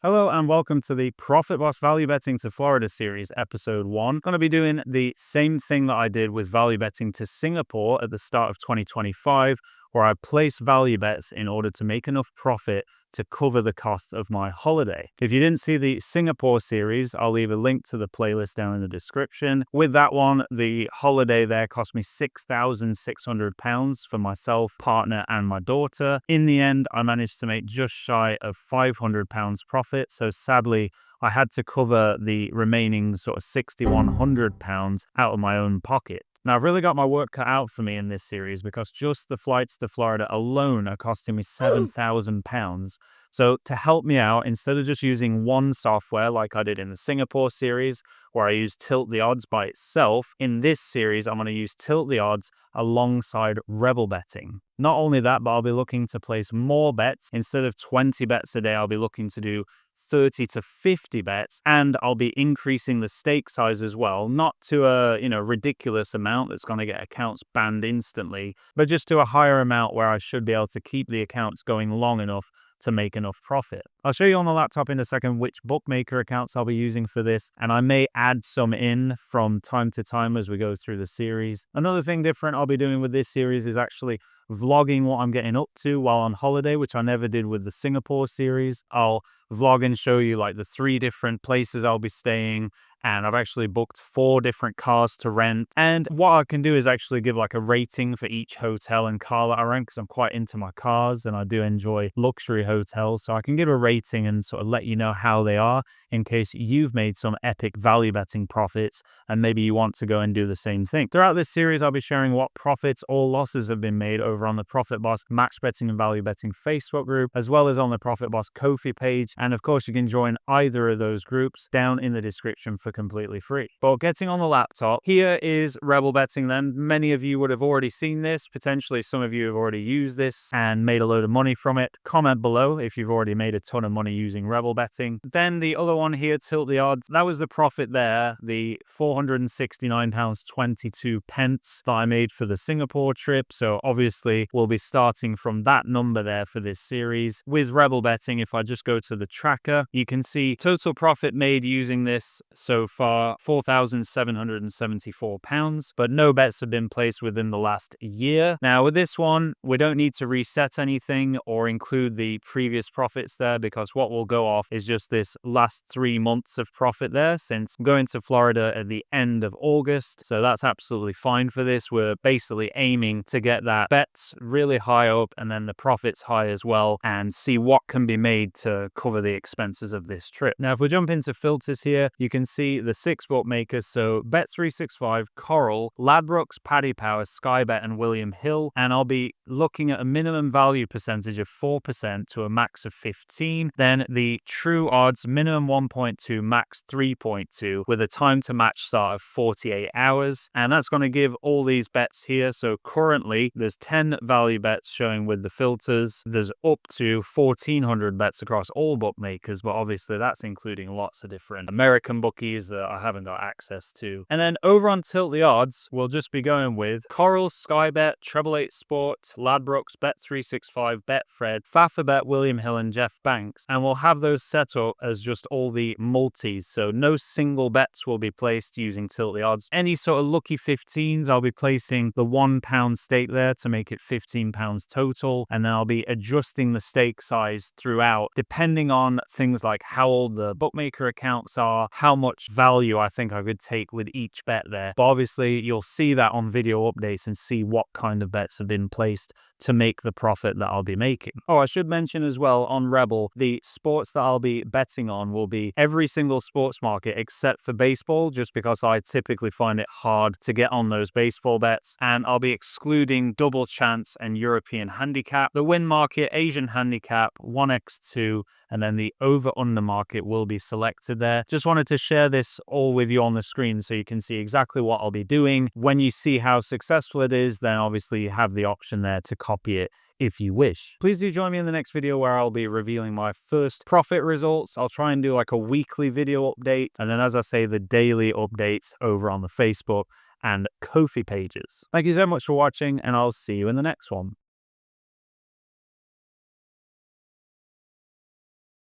Hello and welcome to the Profit Boss Value Betting to Florida series, episode 1. Going to be doing the same thing that I did with value betting to Singapore at the start of 2025, where I place value bets in order to make enough profit to cover the cost of my holiday. If you didn't see the Singapore series, I'll leave a link to the playlist down in the description. With that one, the holiday there cost me £6,600 for myself, partner, and my daughter. In the end, I managed to make just shy of £500 profit. So sadly, I had to cover the remaining sort of £6,100 out of my own pocket. Now, I've really got my work cut out for me in this series because just the flights to Florida alone are costing me £7,000. So to help me out, instead of just using one software like I did in the Singapore series, where I used Tilt the Odds by itself, in this series, I'm going to use Tilt the Odds alongside Rebel Betting. Not only that, but I'll be looking to place more bets. Instead of 20 bets a day, I'll be looking to do 30 to 50 bets, and I'll be increasing the stake size as well, not to a ridiculous amount that's going to get accounts banned instantly, but just to a higher amount where I should be able to keep the accounts going long enough to make enough profit. I'll show you on the laptop in a second which bookmaker accounts I'll be using for this, and I may add some in from time to time as we go through the series. Another thing different I'll be doing with this series is actually vlogging what I'm getting up to while on holiday, which I never did with the Singapore series. I'll vlog and show you like the 3 different places I'll be staying, and I've actually booked 4 different cars to rent. And what I can do is actually give like a rating for each hotel and car that I rent, because I'm quite into my cars and I do enjoy luxury hotels. So I can give a rating and sort of let you know how they are in case you've made some epic value betting profits and maybe you want to go and do the same thing. Throughout this series, I'll be sharing what profits or losses have been made over on the Profit Boss Match Betting and Value Betting Facebook group, as well as on the Profit Boss Ko-fi page. And of course, you can join either of those groups down in the description for completely free. But getting on the laptop, here is Rebel Betting then. Many of you would have already seen this. Potentially some of you have already used this and made a load of money from it. Comment below if you've already made a ton of money using Rebel Betting. Then the other one here, Tilt the Odds. That was the profit there, the £469.22 that I made for the Singapore trip. So obviously we'll be starting from that number there for this series. With Rebel Betting, if I just go to the tracker, you can see total profit made using this so far, £4,774, but no bets have been placed within the last year. Now with this one, we don't need to reset anything or include the previous profits there, because what will go off is just this last 3 months of profit there, since I'm going to Florida at the end of August. So that's absolutely fine for this. We're basically aiming to get that bets really high up and then the profits high as well, and see what can be made to cover the expenses of this trip. Now, if we jump into filters here, you can see the 6 bookmakers. So Bet365, Coral, Ladbrokes, Paddy Power, Skybet, and William Hill. And I'll be looking at a minimum value percentage of 4% to a max of 15. Then the true odds, minimum 1.2, max 3.2, with a time to match start of 48 hours. And that's going to give all these bets here. So currently there's 10 value bets showing with the filters. There's up to 1,400 bets across all bookmakers, but obviously that's including lots of different American bookies that I haven't got access to. And then over on Tilt the Odds, we'll just be going with Coral, Skybet, Treble 8 Sport, Ladbrokes, Bet365, Betfred, Fafabet, William Hill, and Jeff Banks. And we'll have those set up as just all the multis. So no single bets will be placed using Tilt the Odds. Any sort of lucky 15s, I'll be placing the £1 stake there to make it £15 total. And then I'll be adjusting the stake size throughout, depending on things like how old the bookmaker accounts are, how much value I think I could take with each bet there. But obviously you'll see that on video updates and see what kind of bets have been placed to make the profit that I'll be making. Oh, I should mention as well, on Rebel, the sports that I'll be betting on will be every single sports market except for baseball, just because I typically find it hard to get on those baseball bets. And I'll be excluding double chance and European handicap. The win market, Asian handicap, 1x2, and then the over-under market will be selected there. Just wanted to share this all with you on the screen so you can see exactly what I'll be doing. When you see how successful it is, then obviously you have the option there to copy it if you wish. Please do join me in the next video where I'll be revealing my first profit results. I'll try and do like a weekly video update, and then, as I say, the daily updates over on the Facebook and Ko-fi pages. Thank you so much for watching, and I'll see you in the next one.